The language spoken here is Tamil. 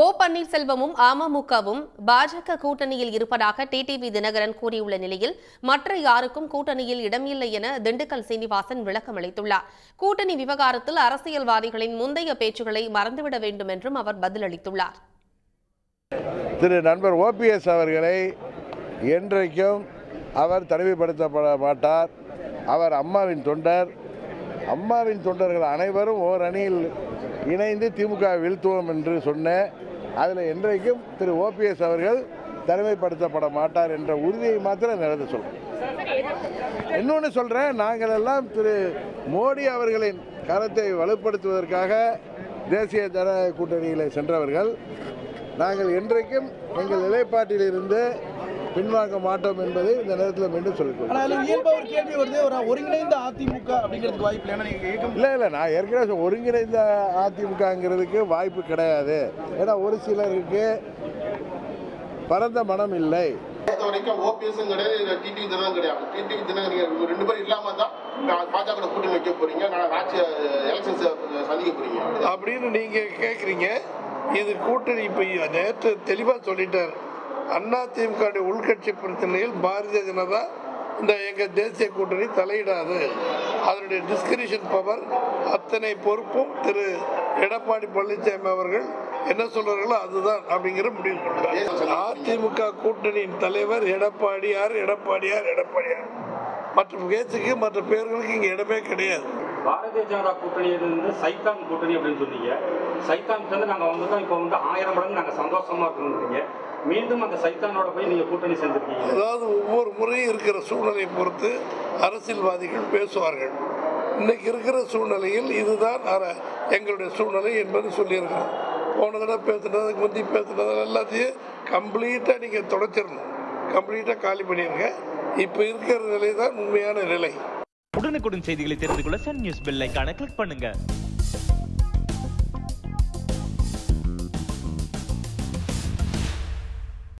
ஓ பன்னீர்செல்வமும் அமமுகவும் பாஜக கூட்டணியில் இருப்பதாக டிடிவி தினகரன் கூறியுள்ள நிலையில் மற்ற யாருக்கும் கூட்டணியில் இடமில்லை என திண்டுக்கல் சீனிவாசன் விளக்கம் அளித்துள்ளார். கூட்டணி விவகாரத்தில் அரசியல்வாதிகளின் முந்தைய பேச்சுகளை மறந்துவிட வேண்டும் என்றும் அவர் பதிலளித்துள்ளார். திரு நண்பர் ஓபிஎஸ் அவர்களை என்றைக்கும் அவர் தனிமைப்படுத்தப்பட மாட்டார். அவர் அம்மாவின் தொண்டர். அம்மாவின் தொண்டர்கள் அனைவரும் ஓர் அணியில் இணைந்து திமுக வீழ்த்துவோம் என்று சொன்னேன். அதில் என்றைக்கும் திரு ஓபிஎஸ் அவர்கள் தனிமைப்படுத்தப்பட மாட்டார் என்ற உறுதியை மாத்திரம் நடந்து சொல்றேன். இன்னொன்று சொல்கிறேன், நாங்கள் எல்லாம் திரு மோடி அவர்களின் கரத்தை வலுப்படுத்துவதற்காக தேசிய ஜனநாயக கூட்டணியில் சென்றவர்கள். நாங்கள் என்றைக்கும் எங்கள் நிலைப்பாட்டில் இருந்து பின்வாங்க மாட்டோம் என்பதை இந்த நேரத்தில் மீண்டும் சொல்லிக்கொள்கிறேன். ஒருங்கிணைந்த அதிமுக அப்படிங்கிறதுக்கு வாய்ப்பு இல்லை, நான் ஏற்கனவே ஒருங்கிணைந்த அதிமுகங்கிறதுக்கு வாய்ப்பு கிடையாது. ஏன்னா ஒரு சிலருக்கு பரந்த மனம் இல்லை. வரைக்கும் ஓபிஎஸும் கிடையாது, டிடிவி தினகரன் கிடையாது. டிடிவி தினகரன் ரெண்டு பேரும் இல்லாம தான் பாஜக கூட்டணி வைக்க போறீங்க, ஆட்சி எலெக்ஷன்ஸ் சந்திக்க போறீங்க அப்படின்னு நீங்க கேட்குறீங்க. இது கூட்டணி இப்போ நேற்று தெளிவாக சொல்லிட்டார். அதிமுக உள்கட்சி பிரச்சனையில் பாரதிய ஜனதா இந்த எங்கள் தேசிய கூட்டணி தலையிடாது. அதனுடைய டிஸ்கிரிஷன் பவர் அத்தனை பொறுப்பும் திரு எடப்பாடி பழனிசாமி அவர்கள் என்ன சொல்றார்களோ அதுதான் அப்படிங்கிற முடிவு பண்ணுறாங்க. அதிமுக கூட்டணியின் தலைவர் எடப்பாடியார். மற்ற பேச்சுக்கு மற்ற பேர்களுக்கு இங்கே இடமே கிடையாது. பாரதிய ஜனதா கூட்டணியிலிருந்து சைத்தான் கூட்டணி அப்படின்னு சொன்னீங்க. சைத்தான் வந்து நாங்கள் வந்துட்டோம், இப்போ வந்து 1000 மடங்கு நாங்கள் சந்தோஷமா இருக்கணும்ன்றீங்க. மீண்டும் அந்த சைத்தானோட போய் நீங்கள் கூட்டணி செஞ்சிருக்கீங்க. அதாவது ஒவ்வொரு முறையும் இருக்கிற சூழ்நிலையை பொறுத்து அரசியல்வாதிகள் பேசுவார்கள். இன்னைக்கு இருக்கிற சூழ்நிலையில் இதுதான் எங்களுடைய சூழ்நிலை என்பது சொல்லியிருக்கிறோம். போன தடவை பேசுனது, முந்தி பேசுனது எல்லாத்தையும் கம்ப்ளீட்டாக நீங்கள் தொடச்சிடணும், கம்ப்ளீட்டாக காலி பண்ணிடுங்க. இப்போ இருக்கிற நிலை தான் உண்மையான நிலை. உடனுக்குடன் செய்திகளை தெரிந்து கொள்ள சன் நியூஸ் பெல் ஐகானை கிளிக் பண்ணுங்க.